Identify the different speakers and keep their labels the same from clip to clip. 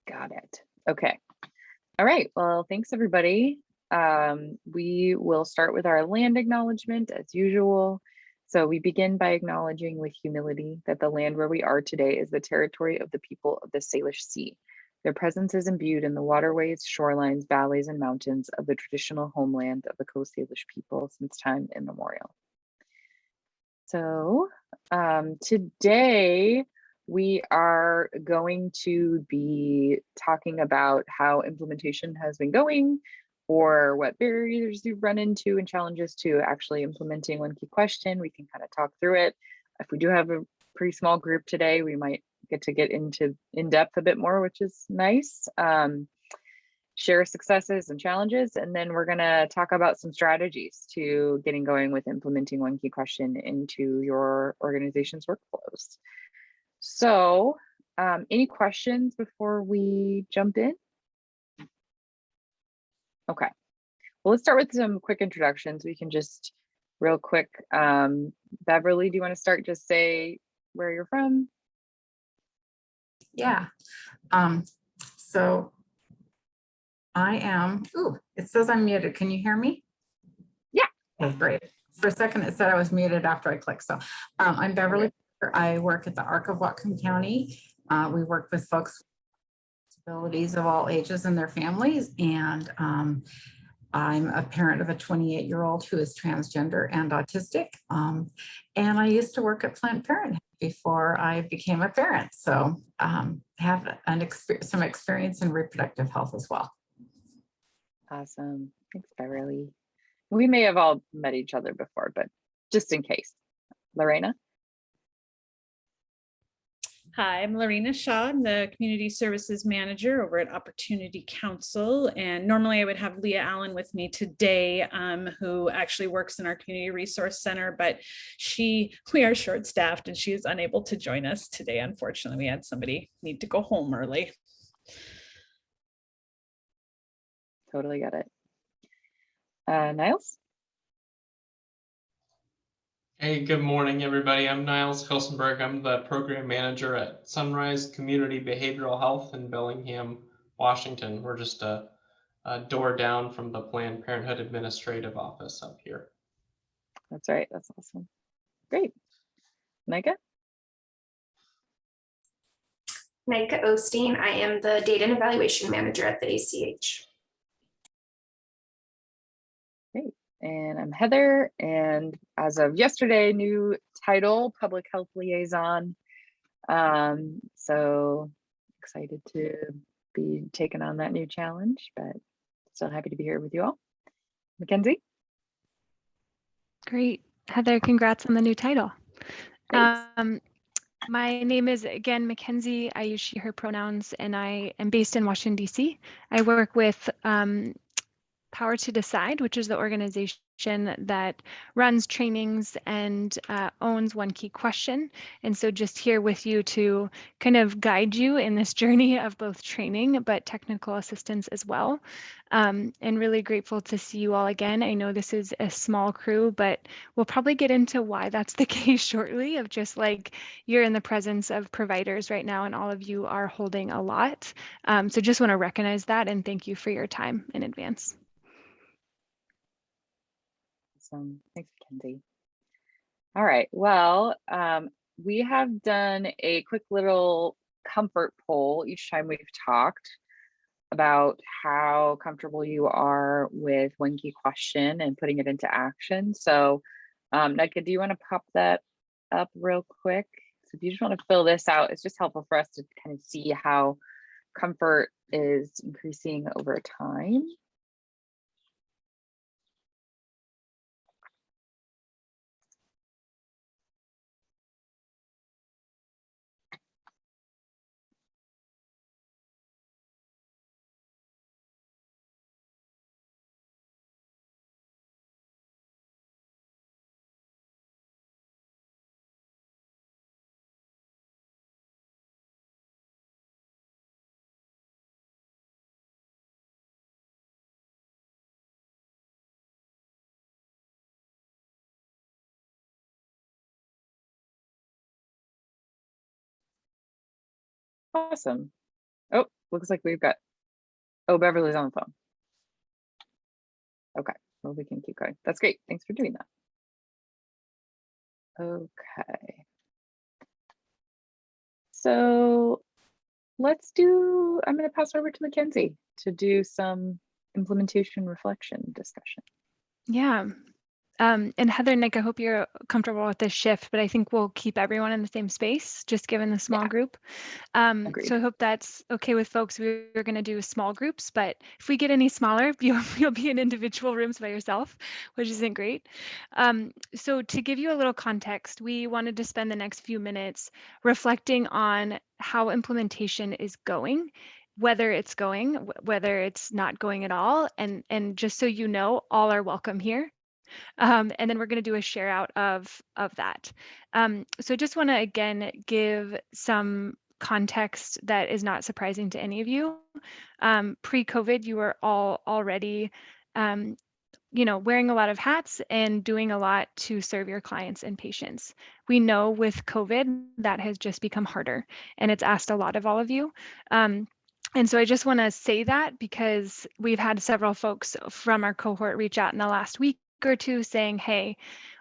Speaker 1: Got it. Okay. All right. Well, thanks everybody. We will start with our land acknowledgement as usual. So we begin by acknowledging with humility that the land where we are today is the territory of the people of the Salish Sea. Their presence is imbued in the waterways, shorelines, valleys, and mountains of the traditional homeland of the Coast Salish people since time immemorial. So today we are going to be talking about how implementation has been going, or what barriers you've run into and challenges to actually implementing one key question. We can kind of talk through it. If we do have a pretty small group today, we might get to get into in depth a bit more, which is nice. Share successes and challenges, and then we're going to talk about some strategies to getting going with implementing one key question into your organization's workflows. So any questions before we jump in? Okay, well, let's start with some quick introductions. We can just real quick, Beverly, do you want to start? Just say where you're from.
Speaker 2: Yeah, so I am, it says I'm muted. Can you hear me?
Speaker 1: Yeah.
Speaker 2: Okay, great. For a second, it said I was muted after I clicked. So I'm Beverly. I work at the ARC of Whatcom County. We work with folks with disabilities of all ages and their families. And I'm a parent of a 28-year-old who is transgender and autistic. And I used to work at Planned Parenthood before I became a parent. So have some experience in reproductive health as well.
Speaker 1: Awesome. Thanks, Beverly. We may have all met each other before, but just in case. Lorena?
Speaker 3: Hi, I'm Lorena Shaw. I'm the Community Services Manager over at Opportunity Council. And normally I would have Leah Allen with me today, who actually works in our Community Resource Center, but we are short-staffed and she is unable to join us today. Unfortunately, we had somebody need to go home early.
Speaker 1: Totally got it. Niles?
Speaker 4: Hey, good morning, everybody. I'm Niles Kelsenberg. I'm the program manager at Sunrise Community Behavioral Health in Bellingham, Washington. We're just a door down from the Planned Parenthood Administrative Office up here.
Speaker 1: That's right. That's awesome. Great. Micah?
Speaker 5: Micah Osteen. I am the Data and Evaluation Manager at the ACH.
Speaker 1: Great. And I'm Heather, and as of yesterday, new title, Public Health Liaison. So excited to be taking on that new challenge, but still happy to be here with you all. Mackenzie?
Speaker 6: Great. Heather, congrats on the new title.
Speaker 1: Thanks.
Speaker 6: My name is, again, Mackenzie. I use she, her pronouns, and I am based in Washington, D.C. I work with Power to Decide, which is the organization that runs trainings and owns One Key Question. And so just here with you to kind of guide you in this journey of both training, but technical assistance as well. And really grateful to see you all again. I know this is a small crew, but we'll probably get into why that's the case shortly, of just like you're in the presence of providers right now and all of you are holding a lot. So just want to recognize that and thank you for your time in advance.
Speaker 1: Awesome. Thanks, Mackenzie. All right. Well, we have done a quick little comfort poll each time we've talked about how comfortable you are with One Key Question and putting it into action. So, Nika, do you want to pop that up real quick? So if you just want to fill this out, it's just helpful for us to kind of see how comfort is increasing over time. Awesome. Oh, looks like we've got, oh, Beverly's on the phone. Okay, well, we can keep going. That's great. Thanks for doing that. Okay. So let's do, I'm going to pass over to Mackenzie to do some implementation reflection discussion.
Speaker 6: Yeah. And Heather, Nick, I hope you're comfortable with this shift, but I think we'll keep everyone in the same space, just given the small group.
Speaker 1: Agreed.
Speaker 6: So I hope that's okay with folks. We're going to do small groups, but if we get any smaller, you'll be in individual rooms by yourself, which isn't great. So to give you a little context, we wanted to spend the next few minutes reflecting on how implementation is going, whether it's going, whether it's not going at all. And just so you know, all are welcome here. And then we're going to do a share out of that. So I just want to again give some context that is not surprising to any of you. Pre-COVID, you were all already wearing a lot of hats and doing a lot to serve your clients and patients. We know with COVID that has just become harder, and it's asked a lot of all of you. And so I just want to say that because we've had several folks from our cohort reach out in the last week or two saying, hey,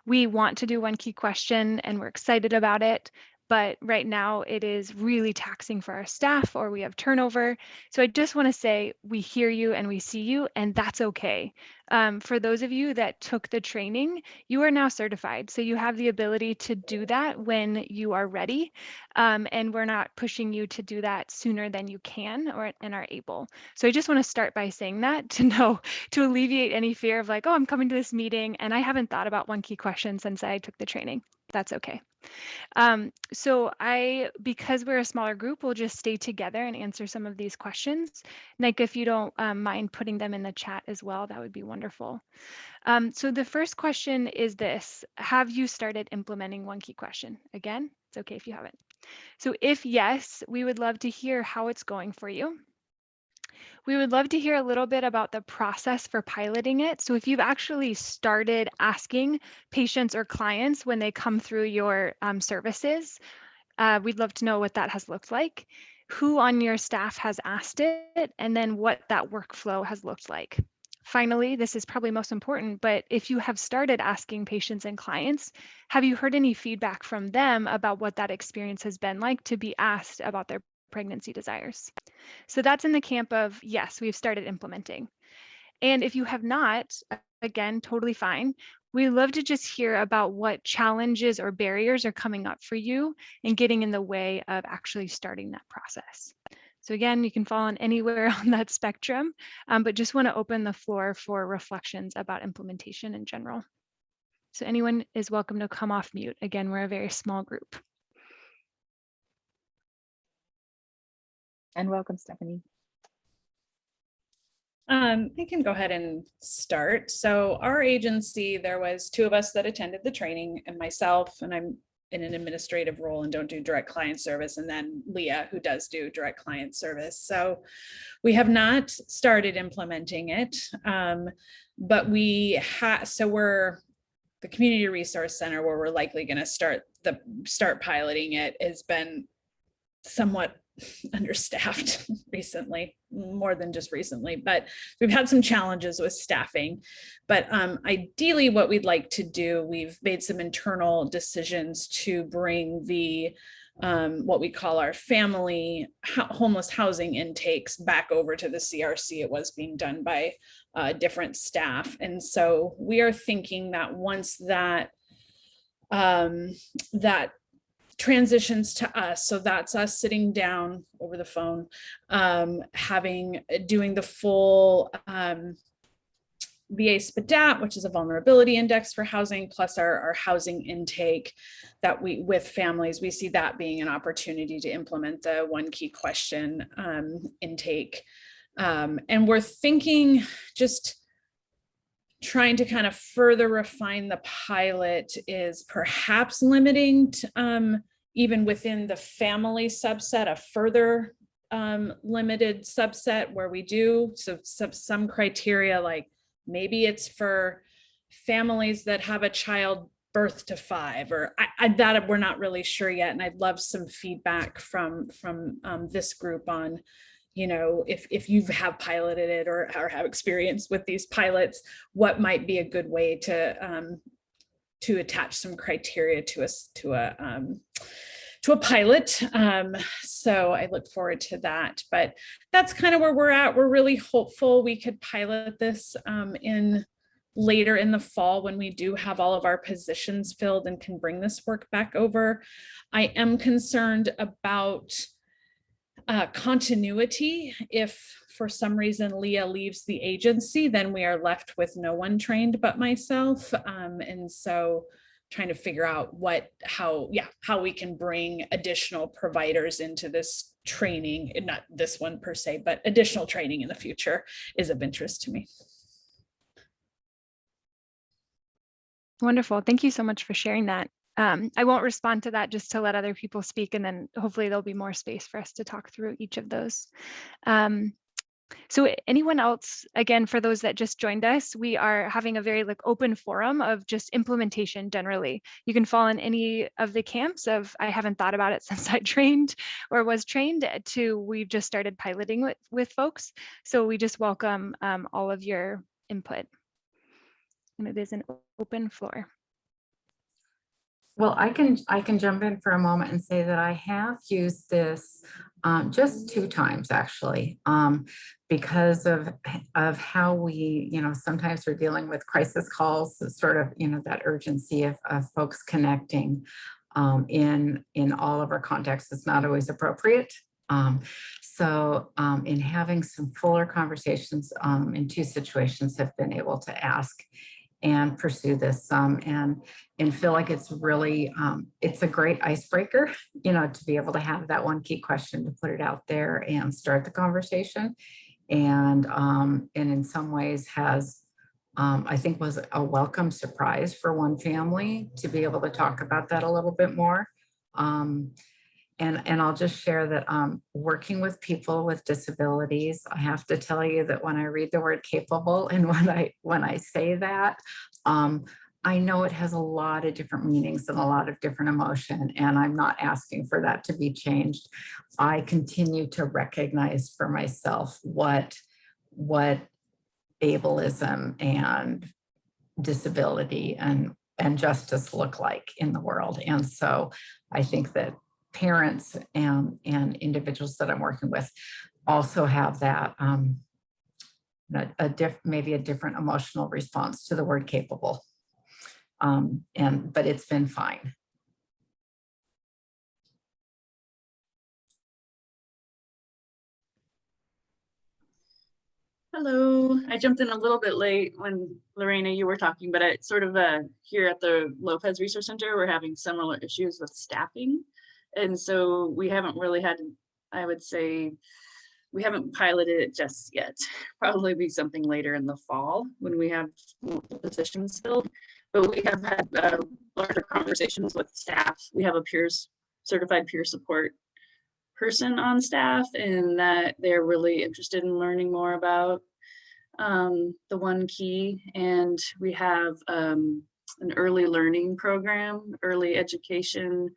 Speaker 6: we want to do one key question and we're excited about it, but right now it is really taxing for our staff or we have turnover. So I just want to say we hear you and we see you, and that's okay. For those of you that took the training, you are now certified. So you have the ability to do that when you are ready. And we're not pushing you to do that sooner than you can and are able. So I just want to start by saying that to alleviate any fear of like, oh, I'm coming to this meeting and I haven't thought about one key question since I took the training. That's okay. So because we're a smaller group, we'll just stay together and answer some of these questions. Nick, if you don't mind putting them in the chat as well, that would be wonderful. So the first question is this: have you started implementing one key question? Again, it's okay if you haven't. So if yes, we would love to hear how it's going for you. We would love to hear a little bit about the process for piloting it. So if you've actually started asking patients or clients when they come through your services, we'd love to know what that has looked like, who on your staff has asked it, and then what that workflow has looked like. Finally, this is probably most important, but if you have started asking patients and clients, have you heard any feedback from them about what that experience has been like to be asked about their pregnancy desires? So that's in the camp of, yes, we've started implementing. And if you have not, again, totally fine. We love to just hear about what challenges or barriers are coming up for you and getting in the way of actually starting that process. So again, you can fall on anywhere on that spectrum, but just want to open the floor for reflections about implementation in general. So anyone is welcome to come off mute. Again, we're a very small group.
Speaker 1: And welcome, Stephanie.
Speaker 3: I can go ahead and start. So our agency, there was 2 of us that attended the training, and myself, and I'm in an administrative role and don't do direct client service, and then Leah, who does do direct client service. So we have not started implementing it, but we're the community resource center where we're likely going to start piloting it has been somewhat understaffed recently, more than just recently, but we've had some challenges with staffing. But ideally what we'd like to do, we've made some internal decisions to bring the what we call our family homeless housing intakes back over to the CRC. It was being done by different staff. And so we are thinking that once that transitions to us, so that's us sitting down over the phone, doing the full VA SPDAT, which is a vulnerability index for housing, plus our housing intake that with families, we see that being an opportunity to implement the one key question intake. And we're thinking just trying to kind of further refine the pilot is perhaps limiting even within the family subset, a further limited subset where we do some criteria, like maybe it's for families that have a child birth to 5, or that we're not really sure yet. And I'd love some feedback from this group on, if you have piloted it or have experience with these pilots, what might be a good way to attach some criteria to a pilot. So I look forward to that, but that's kind of where we're at. We're really hopeful we could pilot this later in the fall when we do have all of our positions filled and can bring this work back over. I am concerned about continuity. If for some reason Leah leaves the agency, then we are left with no one trained but myself. And so trying to figure out how we can bring additional providers into this training, and not this one per se, but additional training in the future is of interest to me.
Speaker 6: Wonderful. Thank you so much for sharing that. I won't respond to that, just to let other people speak, and then hopefully there'll be more space for us to talk through each of those. So anyone else, again, for those that just joined us, we are having a very open forum of just implementation generally. You can fall in any of the camps of I haven't thought about it since I trained or was trained, to we've just started piloting with folks. So we just welcome all of your input. And it is an open floor.
Speaker 2: Well, I can jump in for a moment and say that I have used this just 2 times actually, because of how we, sometimes we're dealing with crisis calls, sort of, that urgency of folks connecting in all of our contexts is not always appropriate. So in having some fuller conversations in 2 situations, have been able to ask and pursue this and feel like it's really it's a great icebreaker, to be able to have that one key question to put it out there and start the conversation, and in some ways has I think was a welcome surprise for one family to be able to talk about that a little bit more. And I'll just share that working with people with disabilities, I have to tell you that when I read the word capable and when I say that, I know it has a lot of different meanings and a lot of different emotion, and I'm not asking for that to be changed. I continue to recognize for myself what ableism and disability and justice look like in the world. And so I think that parents and individuals that I'm working with also have that maybe a different emotional response to the word capable, but it's been fine.
Speaker 7: Hello, I jumped in a little bit late when Lorena, you were talking, but I sort of here at the Lopez Resource Center, we're having similar issues with staffing. And so we haven't really had, I would say, we haven't piloted it just yet. Probably be something later in the fall when we have positions filled. But we have had larger conversations with staff. We have a certified peer support person on staff, and that they're really interested in learning more about the One Key. And we have an early learning program, early education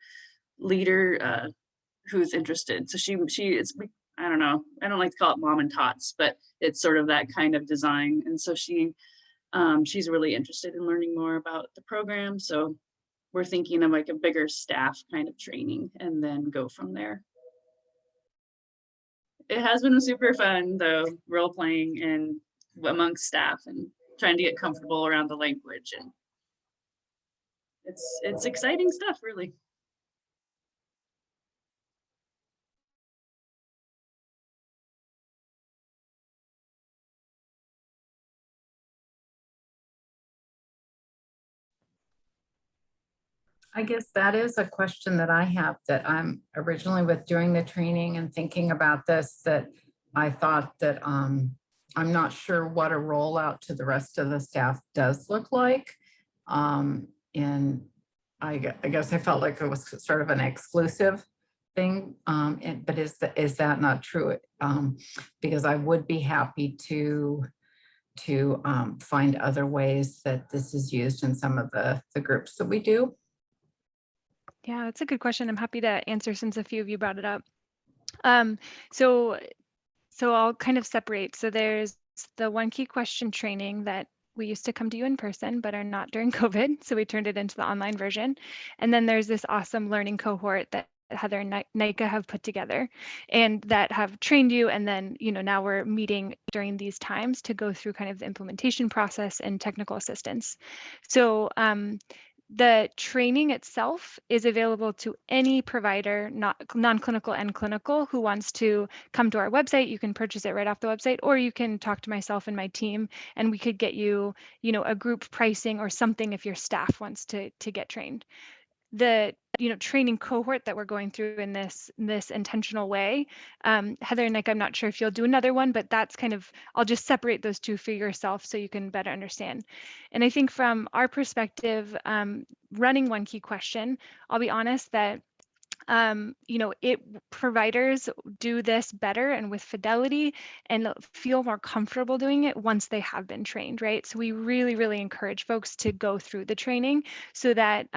Speaker 7: leader who's interested. So she is, I don't know, I don't like to call it mom and tots, but it's sort of that kind of design. And so she's really interested in learning more about the program. So we're thinking of like a bigger staff kind of training and then go from there. It has been super fun though, role playing and amongst staff and trying to get comfortable around the language, and it's exciting stuff, really.
Speaker 2: I guess that is a question that I have, that I'm originally with doing the training and thinking about this, that I thought that I'm not sure what a rollout to the rest of the staff does look like. And I guess I felt like it was sort of an exclusive thing. But is that not true? Because I would be happy to find other ways that this is used in some of the groups that we do.
Speaker 6: Yeah, that's a good question. I'm happy to answer since a few of you brought it up. So So I'll kind of separate. So there's the one key question training that we used to come to you in person, but are not during COVID. So we turned it into the online version. And then there's this awesome learning cohort that Heather and Nika have put together and that have trained you. And then, now we're meeting during these times to go through kind of the implementation process and technical assistance. So the training itself is available to any provider, not non-clinical and clinical, who wants to come to our website. You can purchase it right off the website, or you can talk to myself and my team, and we could get you, a group pricing or something if your staff wants to get trained. The training cohort that we're going through in this intentional way, Heather and Nick, I'm not sure if you'll do another one, but that's kind of, I'll just separate those two for yourself so you can better understand. And I think from our perspective, running one key question, I'll be honest that providers do this better and with fidelity and feel more comfortable doing it once they have been trained, right? So we really, really encourage folks to go through the training so that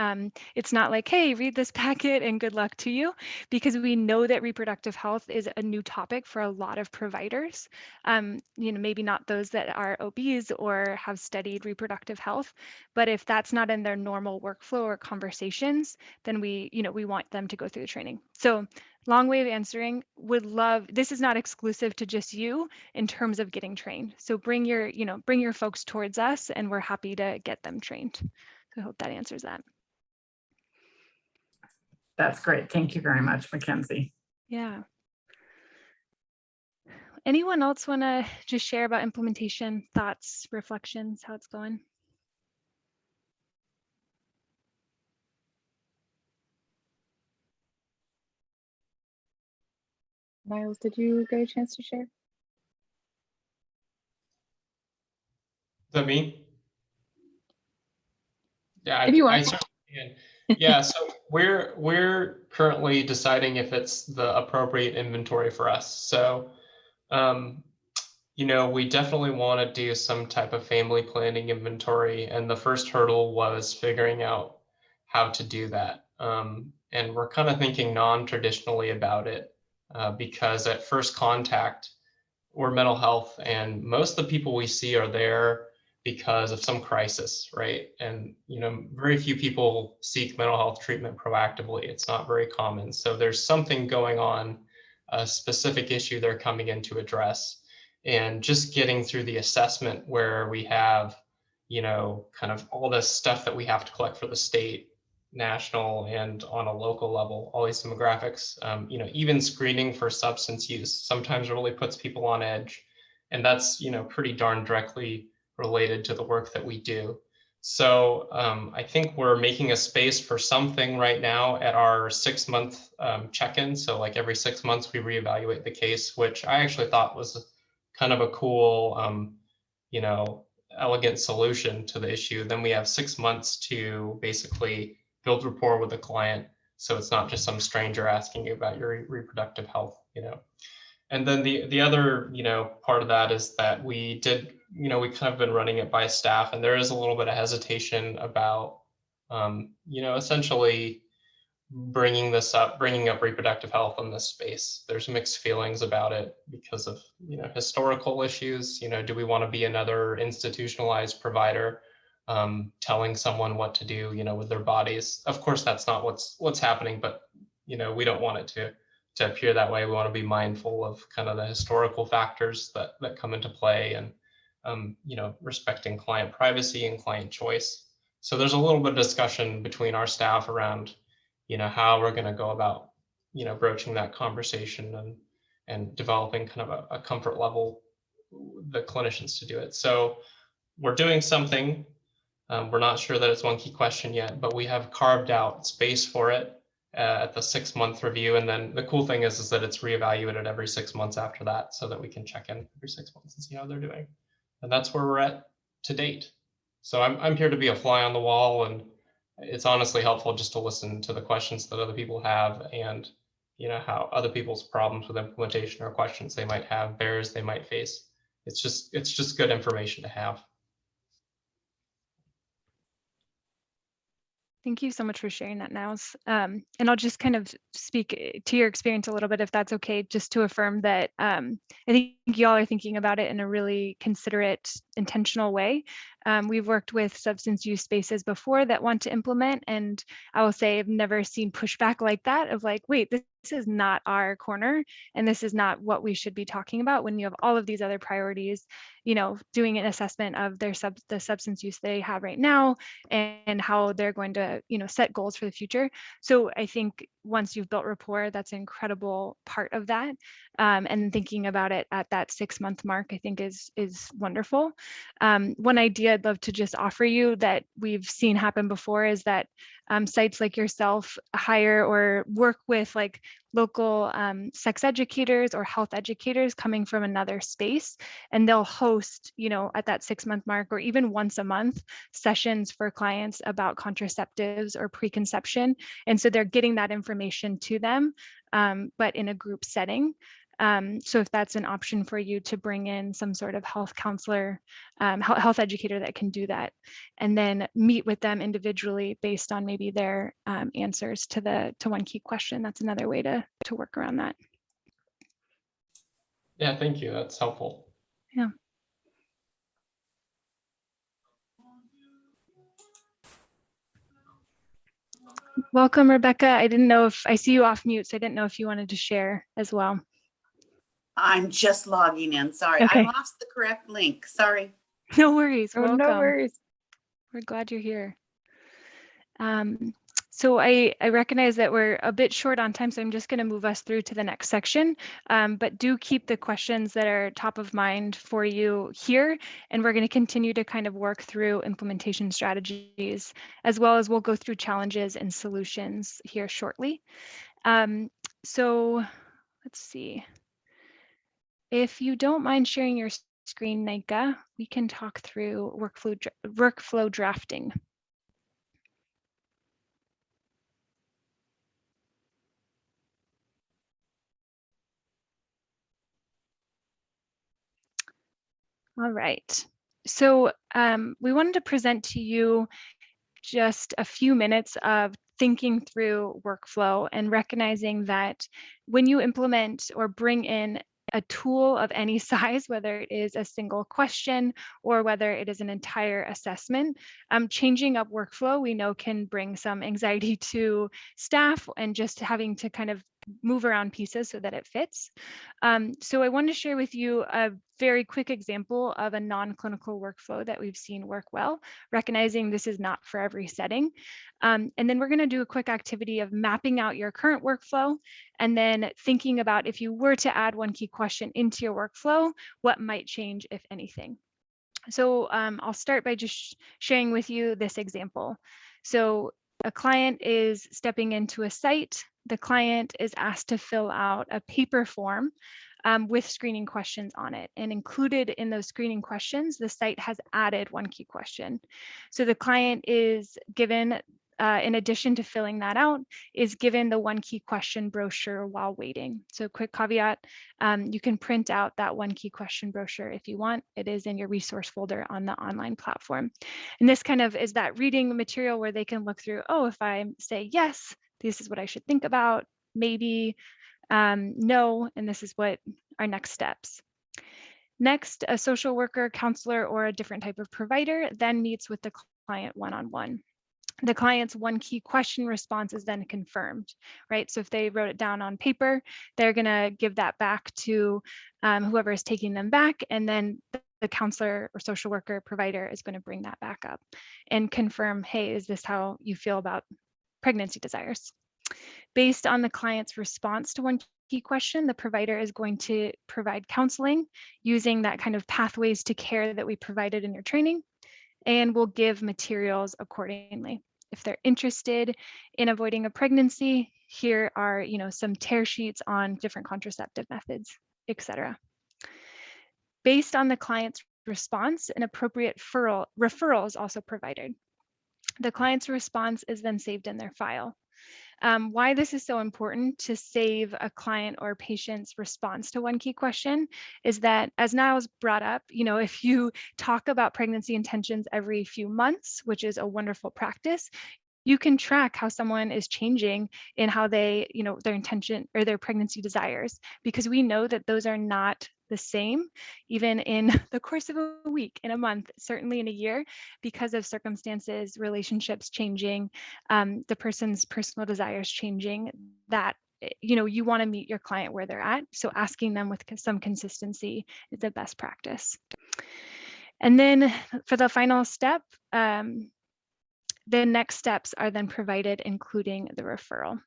Speaker 6: it's not like, hey, read this packet and good luck to you, because we know that reproductive health is a new topic for a lot of providers. Maybe not those that are OBs or have studied reproductive health, but if that's not in their normal workflow or conversations, then we want them to go through the training. So long way of answering, would love, this is not exclusive to just you in terms of getting trained. So bring your folks towards us and we're happy to get them trained. So I hope that answers that.
Speaker 2: That's great. Thank you very much, Mackenzie.
Speaker 6: Yeah. Anyone else want to just share about implementation, thoughts, reflections, how it's going?
Speaker 1: Niles, did you get a chance to share?
Speaker 4: Is that me? Yeah,
Speaker 1: If you
Speaker 4: I
Speaker 1: want.
Speaker 4: certainly can. Yeah, so we're currently deciding if it's the appropriate inventory for us. So, we definitely want to do some type of family planning inventory, and the first hurdle was figuring out how to do that. And we're kind of thinking non-traditionally about it because at first contact, we're mental health, and most of the people we see are there because of some crisis, right? And very few people seek mental health treatment proactively. It's not very common. So there's something going on, a specific issue they're coming in to address. And just getting through the assessment where we have, kind of all this stuff that we have to collect for the state, national, and on a local level, all these demographics, even screening for substance use sometimes really puts people on edge. And that's, pretty darn directly related to the work that we do. So I think we're making a space for something right now at our 6-month check-in. So like every 6 months we reevaluate the case, which I actually thought was kind of a cool, elegant solution to the issue. Then we have 6 months to basically build rapport with the client. So it's not just some stranger asking you about your reproductive health, And then the other, part of that is that we did, we kind of been running it by staff, and there is a little bit of hesitation about, essentially bringing up reproductive health in this space. There's mixed feelings about it because of, historical issues. Do we want to be another institutionalized provider telling someone what to do, with their bodies? Of course, that's not what's happening, but, we don't want it to appear that way. We want to be mindful of kind of the historical factors that come into play, and, respecting client privacy and client choice. So there's a little bit of discussion between our staff around, how we're going to go about, broaching that conversation and developing kind of a comfort level, the clinicians to do it. So we're doing something. We're not sure that it's one key question yet, but we have carved out space for it at the 6-month review. And then the cool thing is that it's reevaluated every 6 months after that, so that we can check in every 6 months and see how they're doing. And that's where we're at to date. So I'm here to be a fly on the wall, and it's honestly helpful just to listen to the questions that other people have, and how other people's problems with implementation or questions they might have, barriers they might face. It's just good information to have.
Speaker 6: Thank you so much for sharing that, Niles. And I'll just kind of speak to your experience a little bit, if that's okay, just to affirm that I think y'all are thinking about it in a really considerate, intentional way. We've worked with substance use spaces before that want to implement, and I will say I've never seen pushback like that of like, wait, this is not our corner, and this is not what we should be talking about when you have all of these other priorities, you know, doing an assessment of the substance use they have right now and how they're going to, you know, set goals for the future. So I think once you've built rapport, that's an incredible part of that. And thinking about it at that 6-month mark, I think is wonderful. One idea I'd love to just offer you that we've seen happen before is that sites like yourself hire or work with like local sex educators or health educators coming from another space, and they'll host, you know, at that 6-month mark or even once a month sessions for clients about contraceptives or preconception. And so they're getting that information to them, but in a group setting. So if that's an option for you to bring in some sort of health counselor, health educator that can do that, and then meet with them individually based on maybe their answers to one key question, that's another way to work around that.
Speaker 4: Yeah, thank you. That's helpful.
Speaker 6: Yeah. Welcome, Rebecca. I didn't know if I see you off mute, so I didn't know if you wanted to share as well.
Speaker 8: I'm just logging in. Sorry,
Speaker 6: Okay.
Speaker 8: I lost the correct link. Sorry.
Speaker 6: No worries.
Speaker 1: Oh,
Speaker 6: Welcome.
Speaker 1: no worries.
Speaker 6: We're glad you're here. So I recognize that we're a bit short on time, so I'm just going to move us through to the next section. But do keep the questions that are top of mind for you here, and we're going to continue to kind of work through implementation strategies, as well as we'll go through challenges and solutions here shortly. So let's see. If you don't mind sharing your screen, Nika, we can talk through workflow drafting. All right. So we wanted to present to you just a few minutes of thinking through workflow and recognizing that when you implement or bring in a tool of any size, whether it is a single question or whether it is an entire assessment, changing up workflow we know can bring some anxiety to staff and just having to kind of move around pieces so that it fits. So I want to share with you a very quick example of a non-clinical workflow that we've seen work well, recognizing this is not for every setting. And then we're going to do a quick activity of mapping out your current workflow and then thinking about if you were to add one key question into your workflow, what might change, if anything. So I'll start by just sharing with you this example. So a client is stepping into a site. The client is asked to fill out a paper form with screening questions on it. And included in those screening questions, the site has added one key question. So the client is given, in addition to filling that out, is given the one key question brochure while waiting. So quick caveat, you can print out that one key question brochure if you want. It is in your resource folder on the online platform. And this kind of is that reading material where they can look through, oh, if I say yes, this is what I should think about, maybe no, and this is what our next steps. Next, a social worker, counselor, or a different type of provider then meets with the client one-on-one. The client's one key question response is then confirmed, right? So if they wrote it down on paper, they're gonna give that back to whoever is taking them back, and then the counselor or social worker provider is gonna bring that back up and confirm, hey, is this how you feel about pregnancy desires? Based on the client's response to one key question, the provider is going to provide counseling using that kind of pathways to care that we provided in your training, and will give materials accordingly. If they're interested in avoiding a pregnancy, here are, you know, some tear sheets on different contraceptive methods, etc. Based on the client's response, an appropriate referral is also provided. The client's response is then saved in their file. Why this is so important to save a client or patient's response to one key question is that, as Niles brought up, you know, if you talk about pregnancy intentions every few months, which is a wonderful practice, you can track how someone is changing in how they, their intention or their pregnancy desires, because we know that those are not the same, even in the course of a week, in a month, certainly in a year, because of circumstances, relationships changing, the person's personal desires changing, that you want to meet your client where they're at. So asking them with some consistency is the best practice. And then for the final step, the next steps are then provided, including the referral.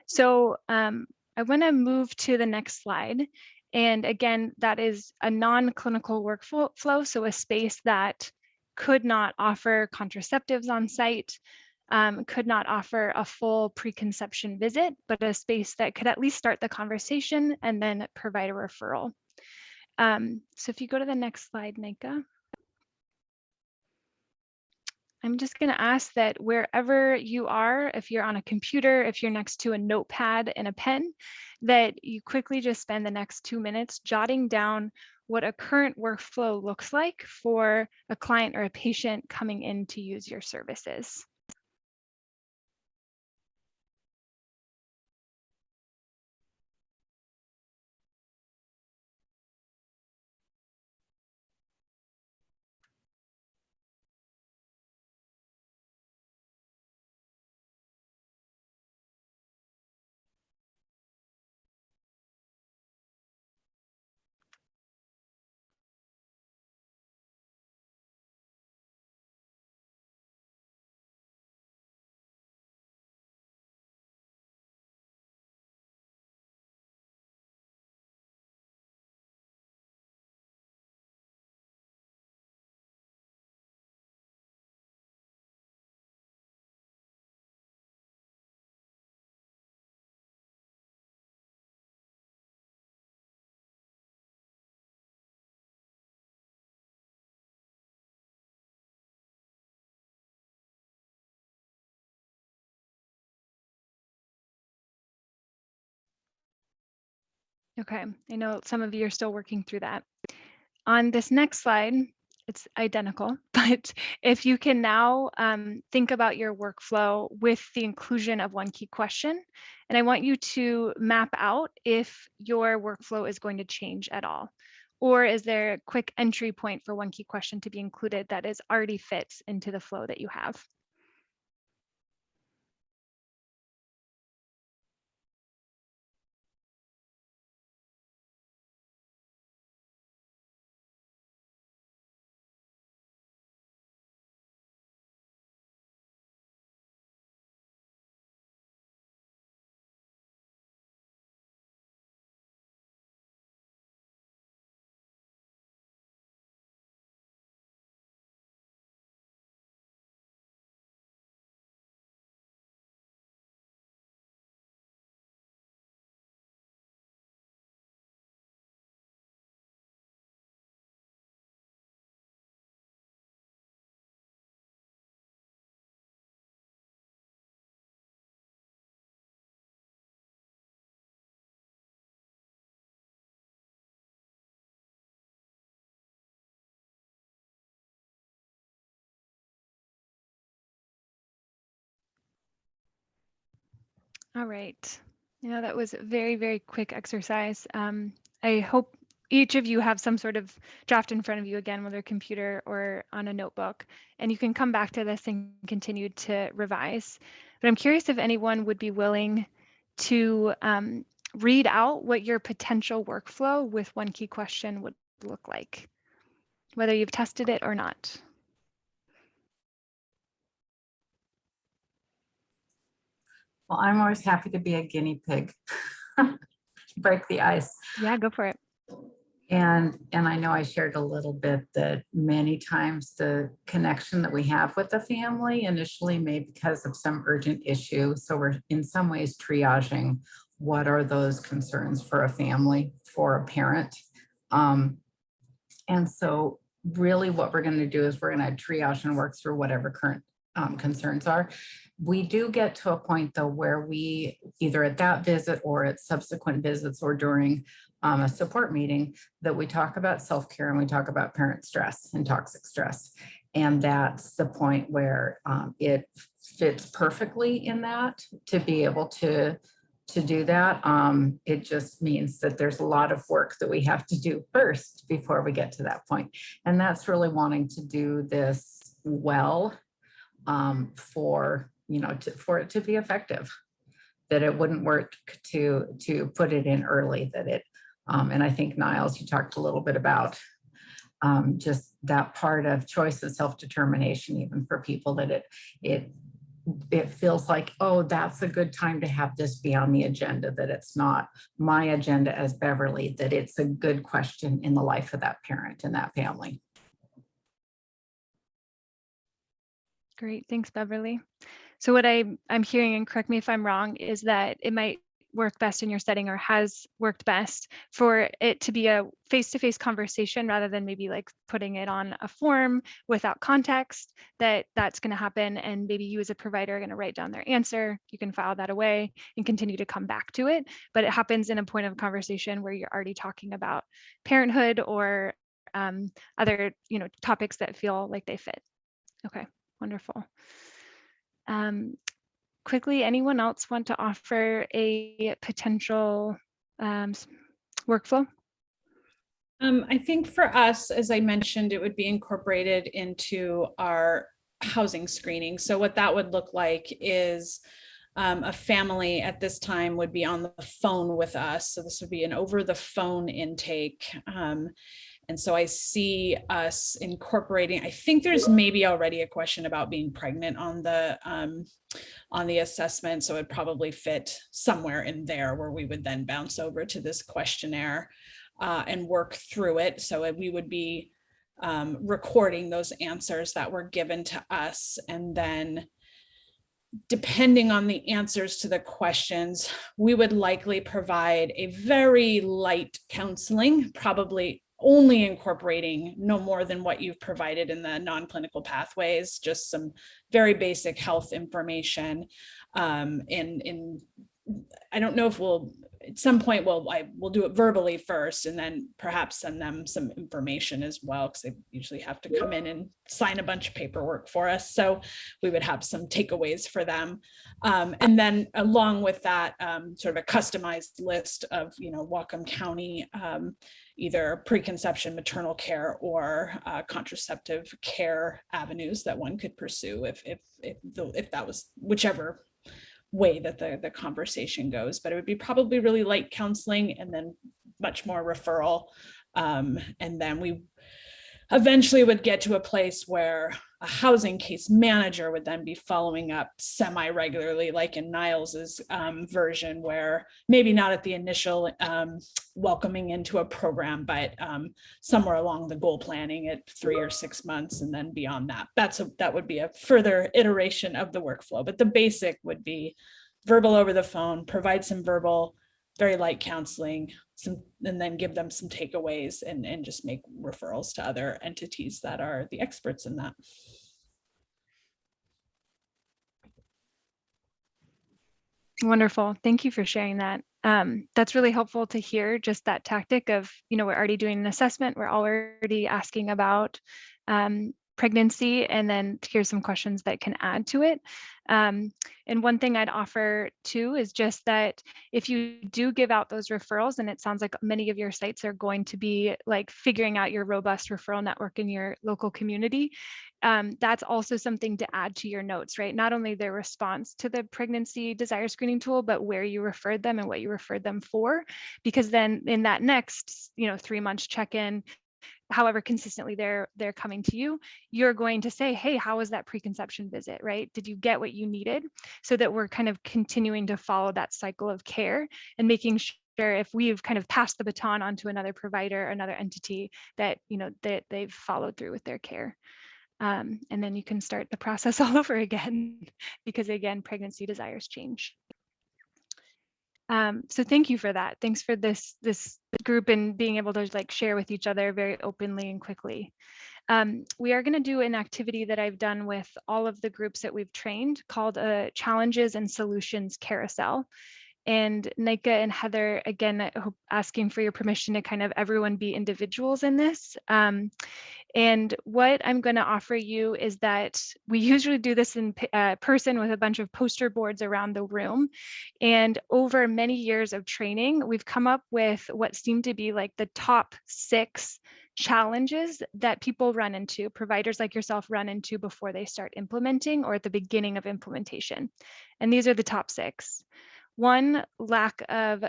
Speaker 6: So I want to move to the next slide. And again, that is a non-clinical workflow, so a space that could not offer contraceptives on site, could not offer a full preconception visit, but a space that could at least start the conversation and then provide a referral. So if you go to the next slide, Nika. I'm just going to ask that wherever you are, if you're on a computer, if you're next to a notepad and a pen, that you quickly just spend the next 2 minutes jotting down what a current workflow looks like for a client or a patient coming in to use your services. Okay, I know some of you are still working through that. On this next slide, it's identical, but if you can now think about your workflow with the inclusion of one key question, and I want you to map out if your workflow is going to change at all, or is there a quick entry point for one key question to be included that is already fits into the flow that you have? All right. That was a very, very quick exercise. I hope each of you have some sort of draft in front of you, again, whether a computer or on a notebook, and you can come back to this and continue to revise. But I'm curious if anyone would be willing to read out what your potential workflow with one key question would look like, whether you've tested it or not.
Speaker 2: Well, I'm always happy to be a guinea pig. Break the ice.
Speaker 6: Yeah, go for it.
Speaker 2: And I know I shared a little bit that many times the connection that we have with the family initially may because of some urgent issue. So we're in some ways triaging what are those concerns for a family, for a parent. And so really what we're going to do is we're going to triage and work through whatever current concerns are. We do get to a point though where we either at that visit or at subsequent visits or during a support meeting that we talk about self-care and we talk about parent stress and toxic stress. And that's the point where it fits perfectly in that to be able to do that. It just means that there's a lot of work that we have to do first before we get to that point. And that's really wanting to do this well, for, you know, for it to be effective, that it wouldn't work to put it in early, that it, and I think Niles, you talked a little bit about just that part of choice and self-determination, even for people, that it feels like, oh, that's a good time to have this be on the agenda, that it's not my agenda as Beverly, that it's a good question in the life of that parent and that family.
Speaker 6: Great, thanks, Beverly. So what I'm hearing, and correct me if I'm wrong, is that it might work best in your setting, or has worked best, for it to be a face-to-face conversation rather than maybe like putting it on a form without context, that's going to happen. And maybe you as a provider are going to write down their answer. You can file that away and continue to come back to it. But it happens in a point of conversation where you're already talking about parenthood or other, you know, topics that feel like they fit. Okay, wonderful. Quickly, anyone else want to offer a potential workflow?
Speaker 3: I think for us, as I mentioned, it would be incorporated into our housing screening. So what that would look like is a family at this time would be on the phone with us. So this would be an over the phone intake. And so I see us incorporating, I think there's maybe already a question about being pregnant on the assessment. So it'd probably fit somewhere in there where we would then bounce over to this questionnaire and work through it. So we would be recording those answers that were given to us. And then depending on the answers to the questions, we would likely provide a very light counseling, probably only incorporating no more than what you've provided in the non-clinical pathways, just some very basic health information. I don't know if we'll, at some point, we'll do it verbally first and then perhaps send them some information as well, because they usually have to come in and sign a bunch of paperwork for us. So we would have some takeaways for them. And then along with that, sort of a customized list of, you know, Whatcom County, either preconception maternal care or contraceptive care avenues that one could pursue if that was whichever way that the conversation goes. But it would be probably really light counseling and then much more referral. And then we eventually would get to a place where a housing case manager would then be following up semi-regularly, like in Niles's version, where maybe not at the initial welcoming into a program, but somewhere along the goal planning at 3 or 6 months, and then beyond that. That would be a further iteration of the workflow. But the basic would be verbal over the phone, provide some verbal, very light counseling, and then give them some takeaways and just make referrals to other entities that are the experts in that.
Speaker 6: Wonderful. Thank you for sharing that. That's really helpful to hear, just that tactic of, you know, we're already doing an assessment, we're already asking about pregnancy, and then here's some questions that can add to it. And one thing I'd offer too is just that if you do give out those referrals, and it sounds like many of your sites are going to be like figuring out your robust referral network in your local community, that's also something to add to your notes, right? Not only their response to the pregnancy desire screening tool, but where you referred them and what you referred them for, because then in that next, you know, 3 months check-in, however consistently they're coming to you, you're going to say, hey, how was that preconception visit, right? Did you get what you needed? So that we're kind of continuing to follow that cycle of care and making sure if we've kind of passed the baton on to another provider, another entity, that, you know, that they've followed through with their care. And then you can start the process all over again, because again, pregnancy desires change. So thank you for that. Thanks for this group and being able to like share with each other very openly and quickly. We are going to do an activity that I've done with all of the groups that we've trained called a Challenges and Solutions Carousel. And Nika and Heather, again, I hope asking for your permission to kind of everyone be individuals in this. And what I'm going to offer you is that we usually do this in person with a bunch of poster boards around the room. And over many years of training, we've come up with what seem to be like the top 6 challenges that people run into, providers like yourself run into before they start implementing or at the beginning of implementation. And these are the top 6. 1, lack of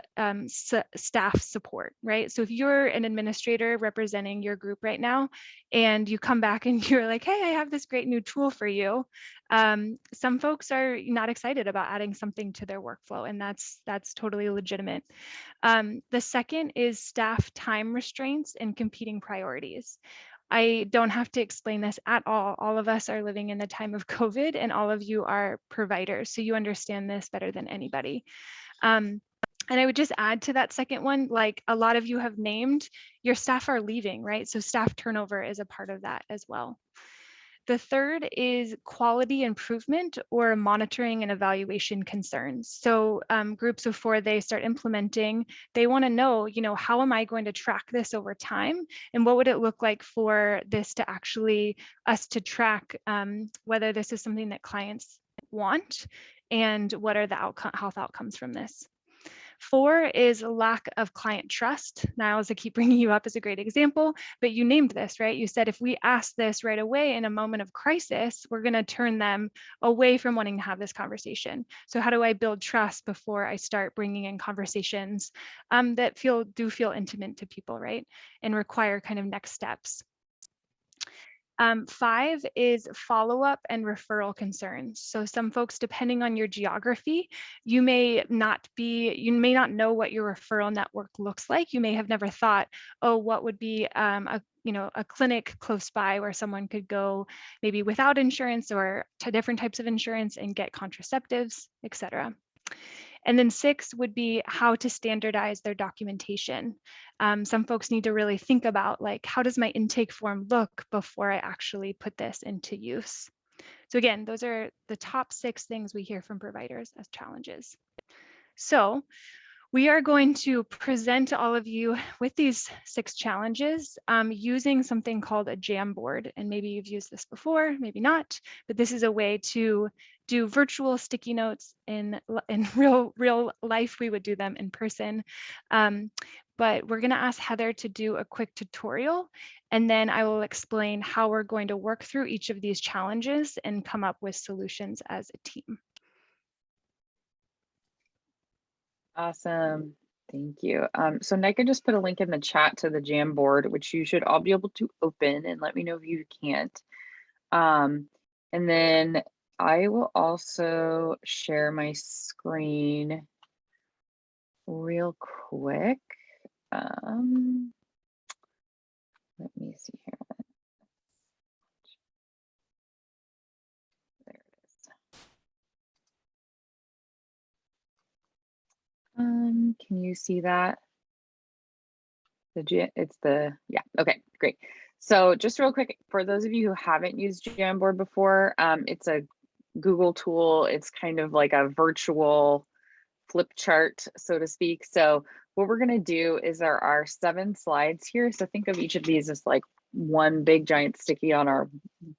Speaker 6: staff support, right? So if you're an administrator representing your group right now, and you come back and you're like, hey, I have this great new tool for you. Some folks are not excited about adding something to their workflow, and that's totally legitimate. The second is staff time restraints and competing priorities. I don't have to explain this at all. All of us are living in the time of COVID, and all of you are providers, so you understand this better than anybody. And I would just add to that second one, like a lot of you have named, your staff are leaving, right? So staff turnover is a part of that as well. The third is quality improvement or monitoring and evaluation concerns. So groups before they start implementing, they want to know, how am I going to track this over time? And what would it look like for this to actually, us to track whether this is something that clients want and what are the health outcomes from this? 4 is a lack of client trust. Niles, I keep bringing you up as a great example, but you named this, right? You said if we ask this right away in a moment of crisis, we're going to turn them away from wanting to have this conversation. So how do I build trust before I start bringing in conversations that do feel intimate to people, right? And require kind of next steps. 5 is follow-up and referral concerns. So some folks, depending on your geography, you may not know what your referral network looks like. You may have never thought, oh, what would be a clinic close by where someone could go maybe without insurance or to different types of insurance and get contraceptives, et cetera. And then 6 would be how to standardize their documentation. Some folks need to really think about, like, how does my intake form look before I actually put this into use? So again, those are the top 6 things we hear from providers as challenges. So we are going to present all of you with these 6 challenges using something called a Jamboard. And maybe you've used this before, maybe not, but this is a way to do virtual sticky notes in real life. We would do them in person. But we're going to ask Heather to do a quick tutorial, and then I will explain how we're going to work through each of these challenges and come up with solutions as a team.
Speaker 1: Awesome. Thank you. So Nika just put a link in the chat to the Jamboard, which you should all be able to open, and let me know if you can't. And then I will also share my screen real quick. Let me see here. There it is. Can you see that? Yeah, okay, great. So just real quick, for those of you who haven't used Jamboard before, it's a Google tool. It's kind of like a virtual flip chart, so to speak. So what we're gonna do is there are 7 slides here. So think of each of these as like one big giant sticky on our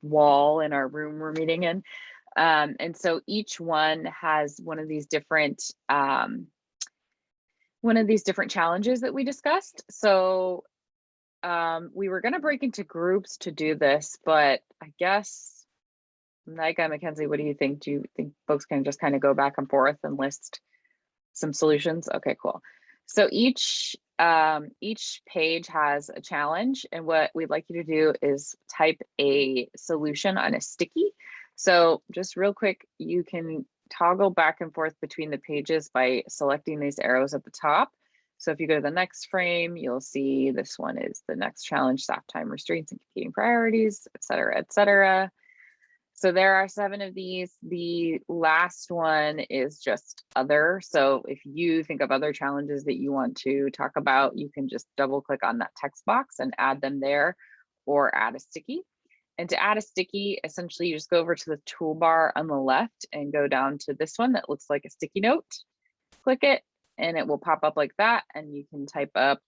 Speaker 1: wall in our room we're meeting in. And so each one has one of these different challenges that we discussed. So we were going to break into groups to do this, but I guess, Nika, Mackenzie, what do you think? Do you think folks can just kind of go back and forth and list some solutions? Okay, cool. So each page has a challenge, and what we'd like you to do is type a solution on a sticky. So just real quick, you can toggle back and forth between the pages by selecting these arrows at the top. So if you go to the next frame, you'll see this one is the next challenge, staff time restraints and competing priorities, et cetera, et cetera. So there are 7 of these. The last one is just other. So if you think of other challenges that you want to talk about, you can just double click on that text box and add them there, or add a sticky. And to add a sticky, essentially you just go over to the toolbar on the left and go down to this one that looks like a sticky note. Click it and it will pop up like that, and you can type up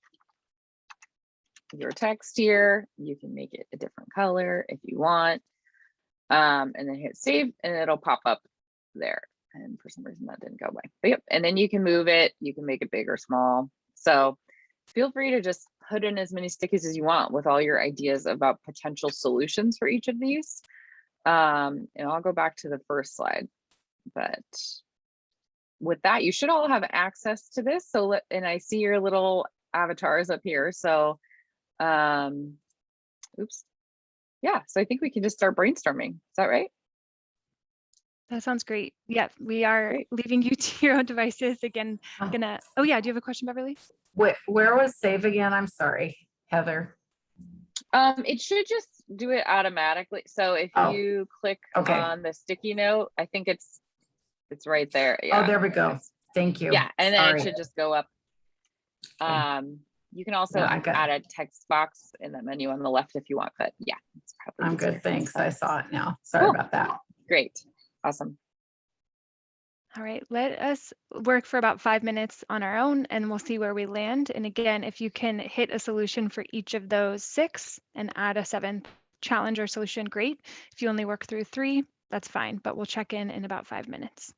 Speaker 1: your text here. You can make it a different color if you want. And then hit save and it'll pop up there. And for some reason that didn't go away. But yep, and then you can move it. You can make it big or small. So feel free to just put in as many stickies as you want with all your ideas about potential solutions for each of these. And I'll go back to the first slide. But with that, you should all have access to this. So and I see your little avatars up here. So oops. Yeah, so I think we can just start brainstorming. Is that right?
Speaker 6: That sounds great. Yeah, we are
Speaker 1: Great.
Speaker 6: leaving you to your own devices again.
Speaker 2: Oh.
Speaker 6: Oh yeah, do you have a question, Beverly?
Speaker 2: Where was save again? I'm sorry, Heather.
Speaker 1: It should just do it automatically. So if you click
Speaker 2: Okay.
Speaker 1: on the sticky note, I think it's right there. Yeah.
Speaker 2: Oh, there we
Speaker 1: it
Speaker 2: go.
Speaker 1: is.
Speaker 2: Thank you.
Speaker 1: Yeah, and then
Speaker 2: Sorry.
Speaker 1: it should just go up. You can also
Speaker 2: Yeah, I'm good.
Speaker 1: add a text box in the menu on the left if you want, but yeah, it's probably
Speaker 2: I'm
Speaker 1: easier.
Speaker 2: good. Thanks. I saw it now. Sorry
Speaker 1: Cool.
Speaker 2: about that.
Speaker 1: Great. Awesome.
Speaker 6: All right, let us work for about 5 minutes on our own and we'll see where we land. And again, if you can hit a solution for each of those 6 and add a 7th challenge or solution, great. If you only work through 3, that's fine, but we'll check in about 5 minutes.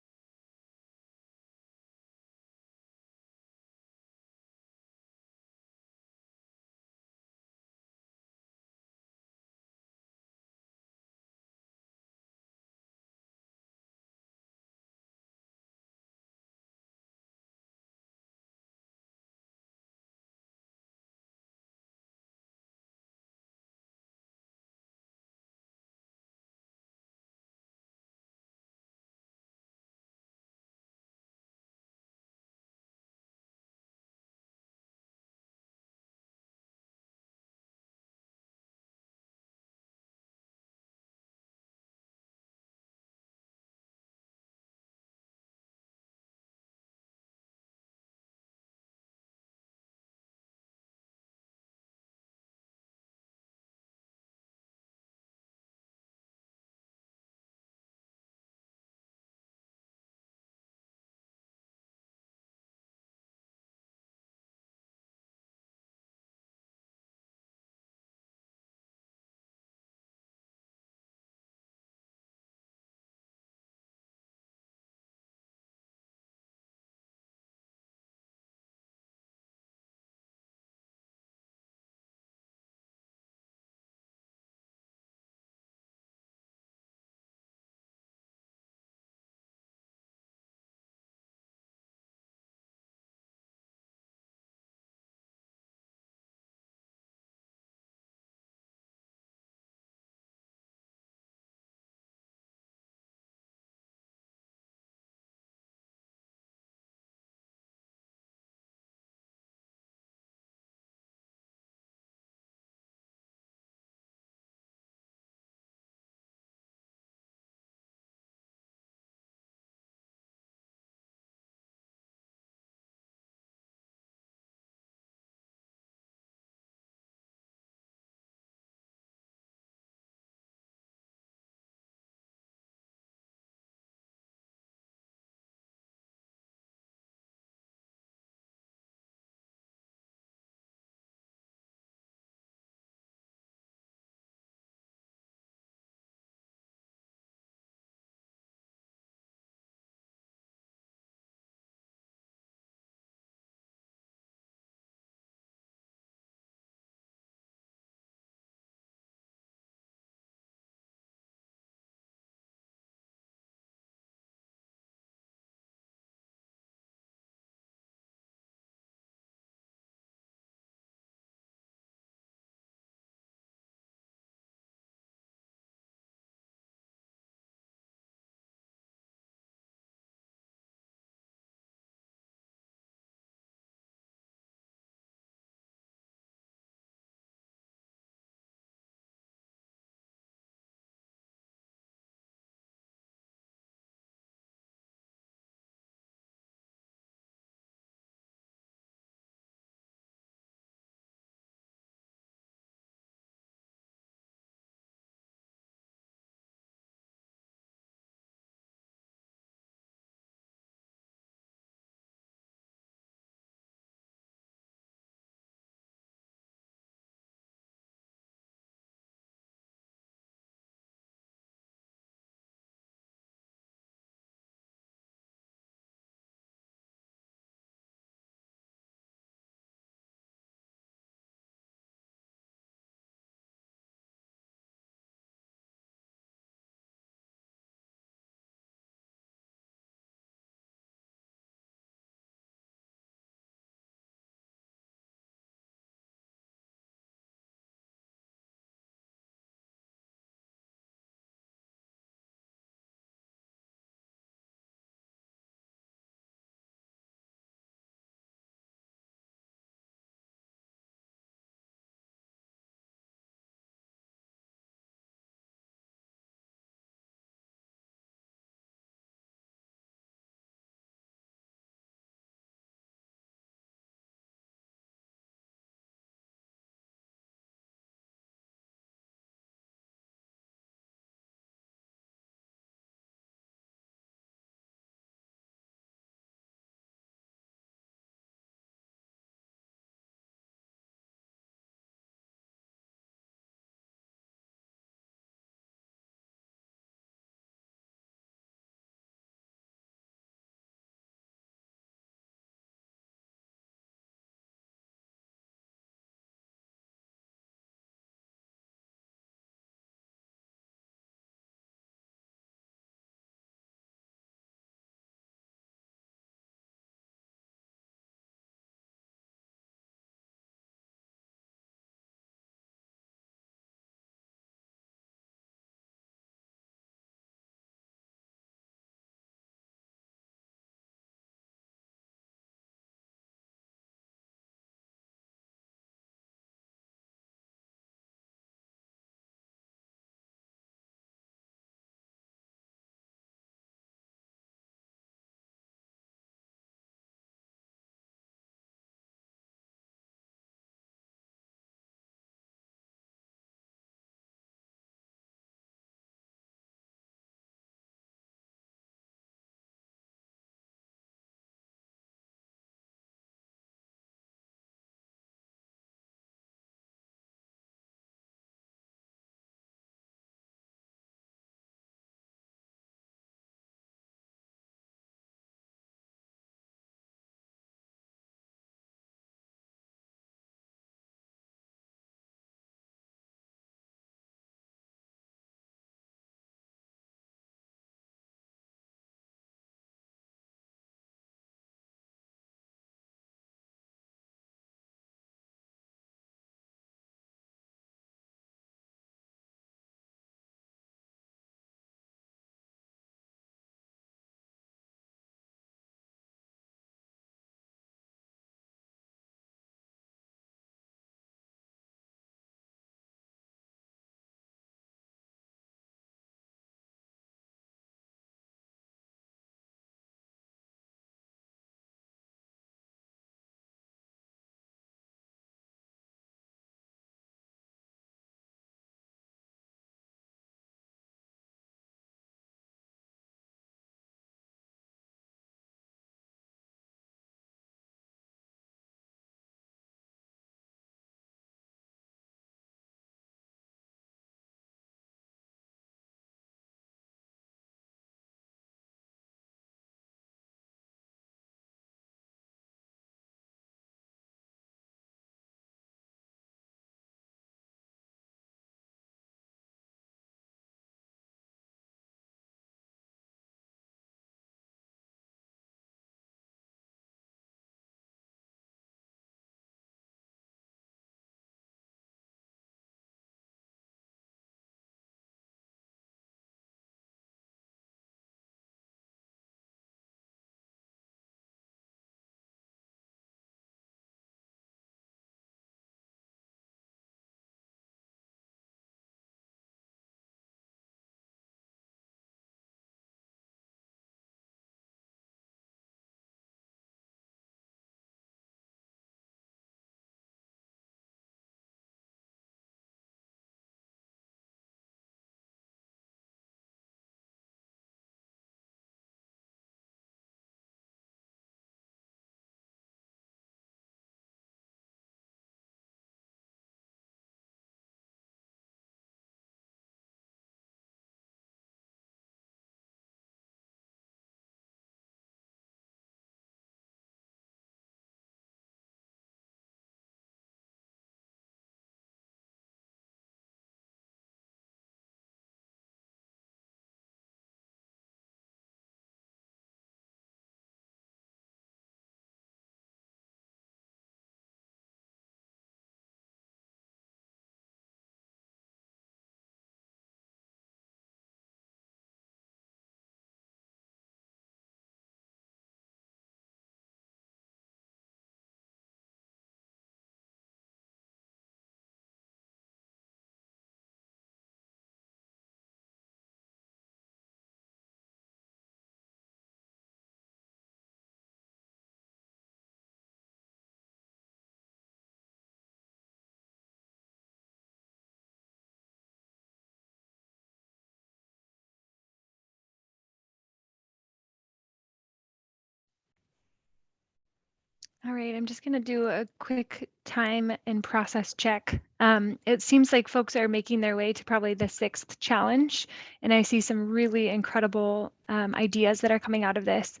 Speaker 6: All right, I'm just going to do a quick time and process check. It seems like folks are making their way to probably the 6th challenge, and I see some really incredible ideas that are coming out of this.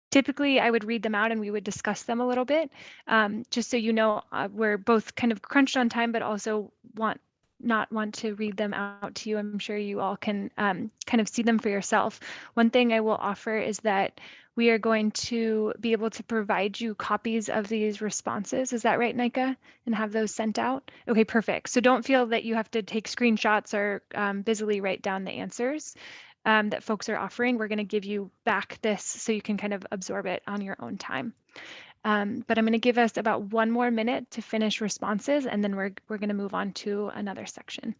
Speaker 6: Typically, I would read them out and we would discuss them a little bit, just so you know, we're both kind of crunched on time, but also not want to read them out to you. I'm sure you all can kind of see them for yourself. One thing I will offer is that we are going to be able to provide you copies of these responses. Is that right, Nika? And have those sent out? Okay, perfect. So don't feel that you have to take screenshots or busily write down the answers that folks are offering. We're going to give you back this so you can kind of absorb it on your own time. But I'm going to give us about 1 more minute to finish responses, and then we're going to move on to another section.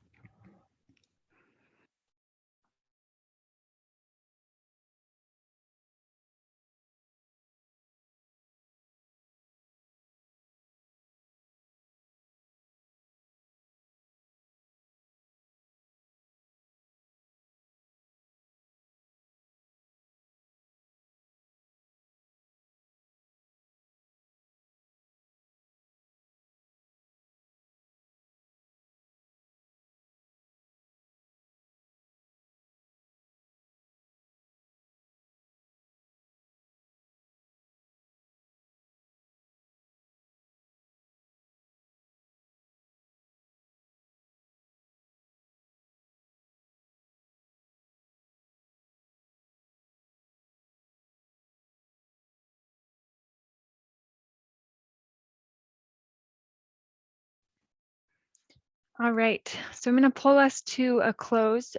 Speaker 6: All right, so I'm going to pull us to a close.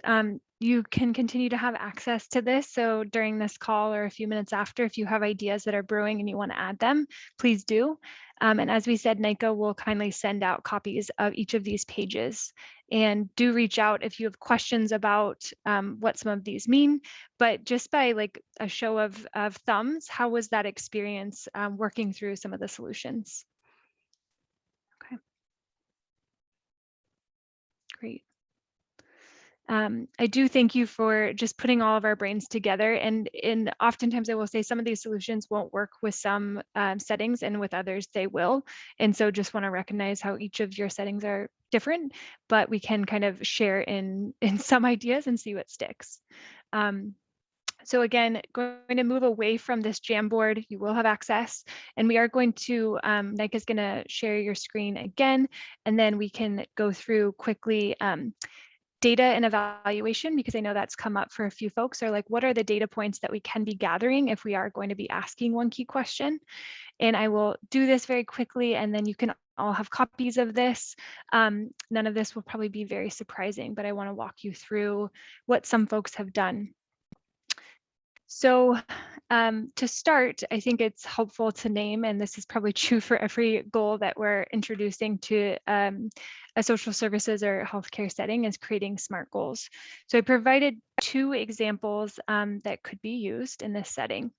Speaker 6: You can continue to have access to this. So during this call or a few minutes after, if you have ideas that are brewing and you want to add them, please do. And as we said, Nika will kindly send out copies of each of these pages. And do reach out if you have questions about what some of these mean. But just by like a show of thumbs, how was that experience working through some of the solutions? Okay. Great. I do thank you for just putting all of our brains together. And oftentimes I will say some of these solutions won't work with some settings, and with others they will. And so just want to recognize how each of your settings are different, but we can kind of share in some ideas and see what sticks. So again, going to move away from this Jamboard. You will have access, and we are going to, Nika's going to share your screen again, and then we can go through quickly data and evaluation, because I know that's come up for a few folks, are like, what are the data points that we can be gathering if we are going to be asking one key question? And I will do this very quickly, and then you can all have copies of this. None of this will probably be very surprising, but I want to walk you through what some folks have done. So to start, I think it's helpful to name, and this is probably true for every goal that we're introducing to a social services or healthcare setting, is creating SMART goals. So I provided 2 examples that could be used in this setting.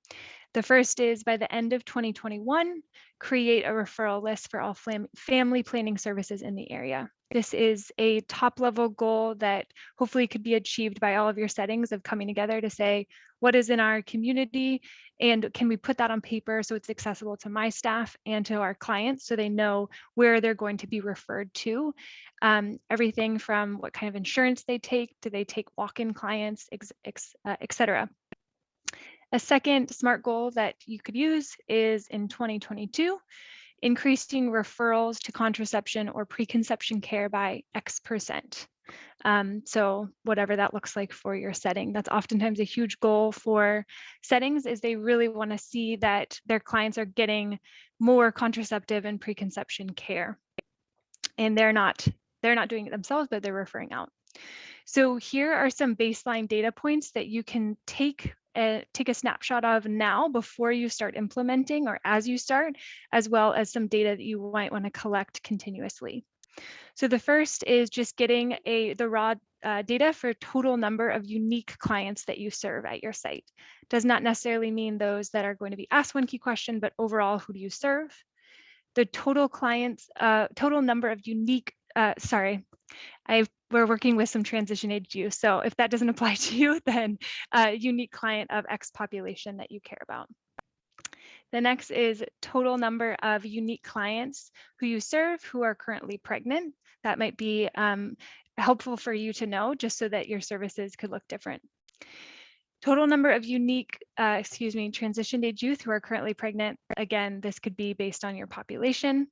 Speaker 6: The first is, by the end of 2021, create a referral list for all family planning services in the area. This is a top level goal that hopefully could be achieved by all of your settings of coming together to say, what is in our community, and can we put that on paper so it's accessible to my staff and to our clients so they know where they're going to be referred to. Everything from what kind of insurance they take, do they take walk-in clients, et cetera. A second SMART goal that you could use is in 2022, increasing referrals to contraception or preconception care by X%. So whatever that looks like for your setting, that's oftentimes a huge goal for settings, is they really want to see that their clients are getting more contraceptive and preconception care. And they're not doing it themselves, but they're referring out. So here are some baseline data points that you can take a snapshot of now before you start implementing, or as you start, as well as some data that you might want to collect continuously. So the first is just getting the raw data for total number of unique clients that you serve at your site. Does not necessarily mean those that are going to be asked one key question, but overall, who do you serve? The total clients, total number of unique, we're working with some transition age use. So if that doesn't apply to you, then unique client of X population that you care about. The next is total number of unique clients who you serve who are currently pregnant. That might be helpful for you to know just so that your services could look different. Total number of unique, transitioned age youth who are currently pregnant. Again, this could be based on your population.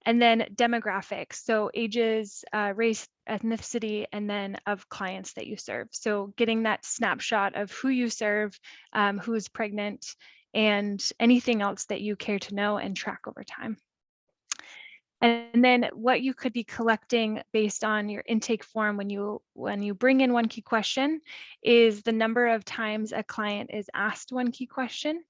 Speaker 6: And then demographics, so ages, race, ethnicity, and then of clients that you serve. So getting that snapshot of who you serve, who's pregnant, and anything else that you care to know and track over time. And then what you could be collecting based on your intake form when you bring in one key question is the number of times a client is asked one key question,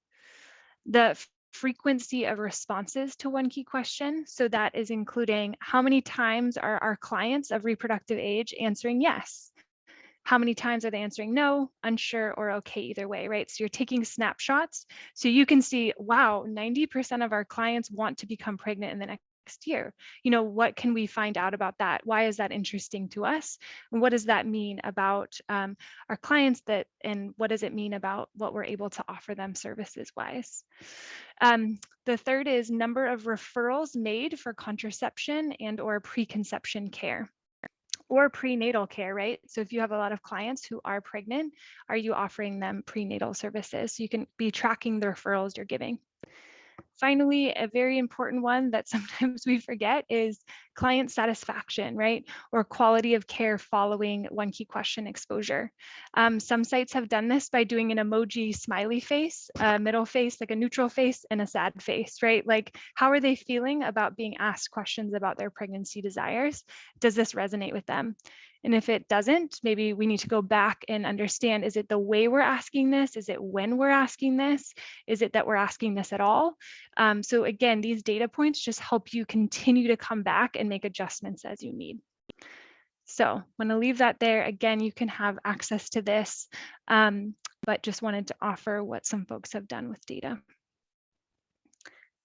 Speaker 6: the frequency of responses to one key question. So that is including how many times are our clients of reproductive age answering yes? How many times are they answering no, unsure, or okay either way, right? So you're taking snapshots so you can see, wow, 90% of our clients want to become pregnant in the next year. What can we find out about that? Why is that interesting to us? And what does that mean about our clients and what does it mean about what we're able to offer them services wise? The third is number of referrals made for contraception and or preconception care or prenatal care, right? So if you have a lot of clients who are pregnant, are you offering them prenatal services? So you can be tracking the referrals you're giving. Finally, a very important one that sometimes we forget is client satisfaction, right? Or quality of care following one key question exposure. Some sites have done this by doing an emoji smiley face, a middle face, like a neutral face, and a sad face, right? Like, how are they feeling about being asked questions about their pregnancy desires? Does this resonate with them? And if it doesn't, maybe we need to go back and understand, is it the way we're asking this? Is it when we're asking this? Is it that we're asking this at all? So again, these data points just help you continue to come back and make adjustments as you need. So I'm going to leave that there. Again, you can have access to this, but just wanted to offer what some folks have done with data.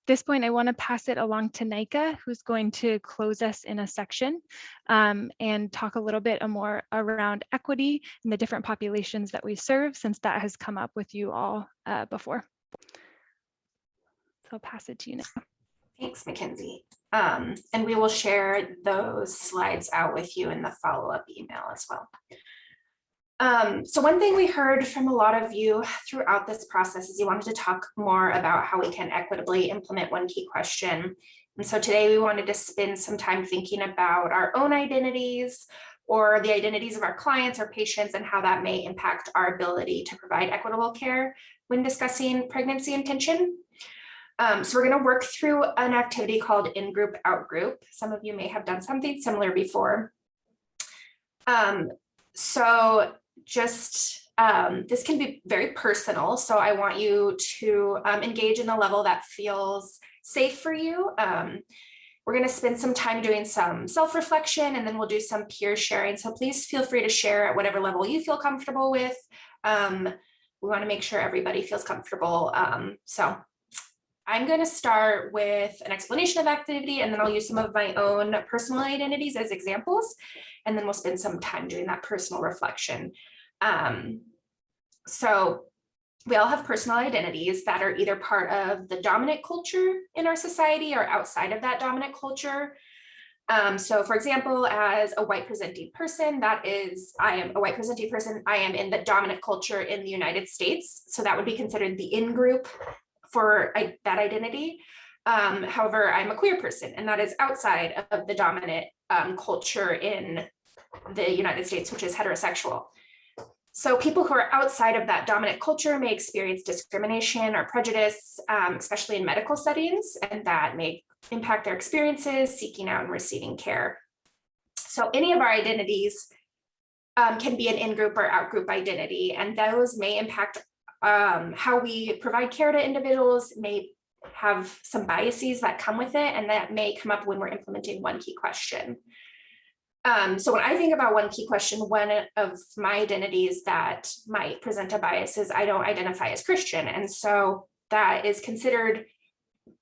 Speaker 6: At this point, I want to pass it along to Nika, who's going to close us in a section and talk a little bit more around equity and the different populations that we serve, since that has come up with you all before. So I'll pass it to you now.
Speaker 5: Thanks, Mackenzie. And we will share those slides out with you in the follow-up email as well. So one thing we heard from a lot of you throughout this process is you wanted to talk more about how we can equitably implement one key question. And so today we wanted to spend some time thinking about our own identities or the identities of our clients or patients and how that may impact our ability to provide equitable care when discussing pregnancy intention. So we're going to work through an activity called in-group, out-group. Some of you may have done something similar before. This can be very personal. So I want you to engage in a level that feels safe for you. We're going to spend some time doing some self-reflection and then we'll do some peer sharing. So please feel free to share at whatever level you feel comfortable with. We want to make sure everybody feels comfortable. So I'm going to start with an explanation of activity and then I'll use some of my own personal identities as examples. And then we'll spend some time doing that personal reflection. So we all have personal identities that are either part of the dominant culture in our society or outside of that dominant culture. So for example, as a white presenting person, I am a white presenting person, I am in the dominant culture in the United States. So that would be considered the in-group for that identity. However, I'm a queer person and that is outside of the dominant culture in the United States, which is heterosexual. So people who are outside of that dominant culture may experience discrimination or prejudice, especially in medical settings, and that may impact their experiences seeking out and receiving care. So any of our identities can be an in-group or out-group identity, and those may impact how we provide care to individuals, may have some biases that come with it, and that may come up when we're implementing one key question. So when I think about one key question, one of my identities that might present a bias is I don't identify as Christian. And so that is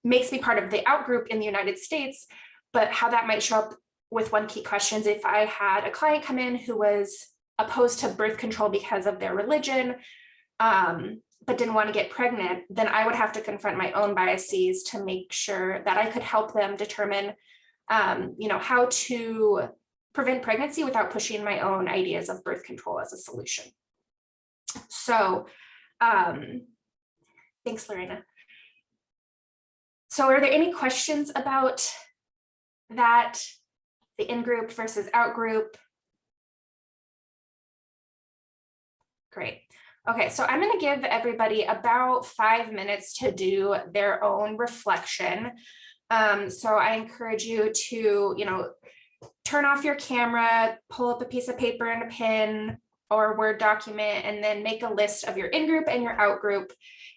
Speaker 5: makes me part of the out group in the United States, but how that might show up with one key question is if I had a client come in who was opposed to birth control because of their religion, but didn't want to get pregnant, then I would have to confront my own biases to make sure that I could help them determine, how to prevent pregnancy without pushing my own ideas of birth control as a solution. So, thanks, Lorena. So are there any questions about that, the in-group versus out-group? Great. Okay, so I'm going to give everybody about 5 minutes to do their own reflection. So I encourage you to, turn off your camera, pull up a piece of paper and a pen or Word document, and then make a list of your in-group and your out-group.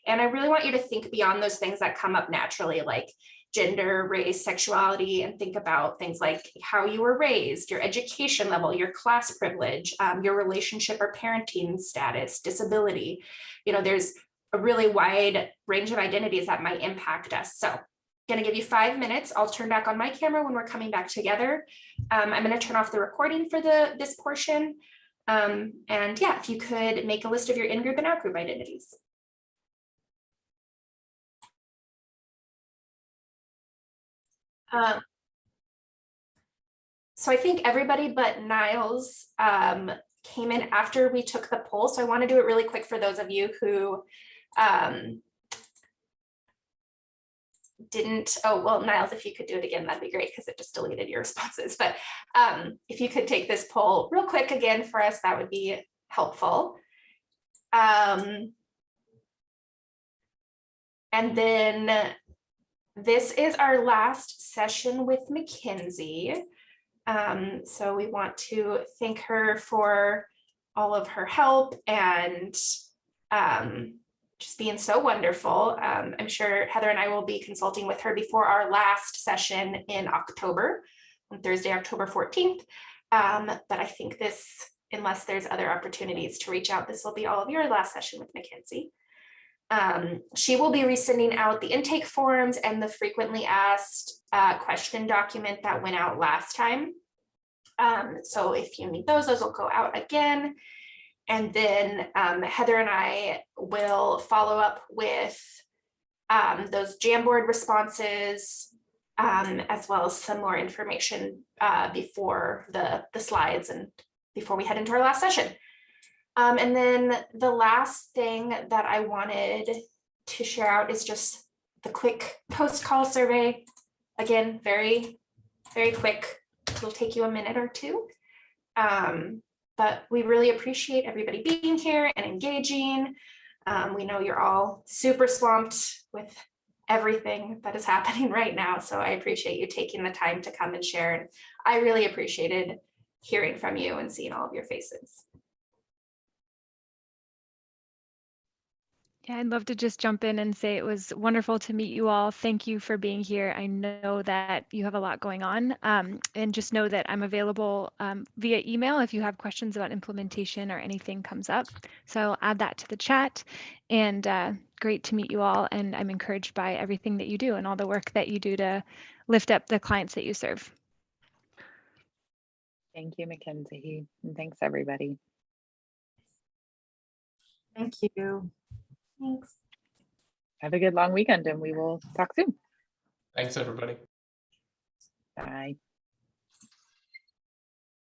Speaker 5: And I really want you to think beyond those things that come up naturally, like gender, race, sexuality, and think about things like how you were raised, your education level, your class privilege, your relationship or parenting status, disability. There's a really wide range of identities that might impact us. So I'm going to give you 5 minutes. I'll turn back on my camera when we're coming back together. I'm going to turn off the recording for this portion. And yeah, if you could make a list of your in-group and out-group identities. So I think everybody but Niles came in after we took the poll. So I want to do it really quick for those of you who didn't. Oh, well, Niles, if you could do it again, that'd be great because it just deleted your responses. But if you could take this poll real quick again for us, that would be helpful. And then this is our last session with Mackenzie. So we want to thank her for all of her help and just being so wonderful. I'm sure Heather and I will be consulting with her before our last session in October, on Thursday, October 14th. But I think this, unless there's other opportunities to reach out, this will be all of your last session with Mackenzie. She will be resending out the intake forms and the frequently asked question document that went out last time. So if you need those will go out again. And then Heather and I will follow up with those Jamboard responses, as well as some more information before the slides and before we head into our last session. And then the last thing that I wanted to share out is just the quick post-call survey. Again, very, very quick. It'll take you a minute or two. But we really appreciate everybody being here and engaging. We know you're all super swamped with everything that is happening right now. So I appreciate you taking the time to come and share. And I really appreciated hearing from you and seeing all of your faces.
Speaker 6: Yeah, I'd love to just jump in and say it was wonderful to meet you all. Thank you for being here. I know that you have a lot going on, and just know that I'm available via email if you have questions about implementation or anything comes up. So I'll add that to the chat, and great to meet you all. And I'm encouraged by everything that you do and all the work that you do to lift up the clients that you serve.
Speaker 1: Thank you, Mackenzie, and thanks everybody.
Speaker 2: Thank you.
Speaker 5: Thanks.
Speaker 1: Have a good long weekend and we will talk soon.
Speaker 4: Thanks, everybody.
Speaker 1: Bye.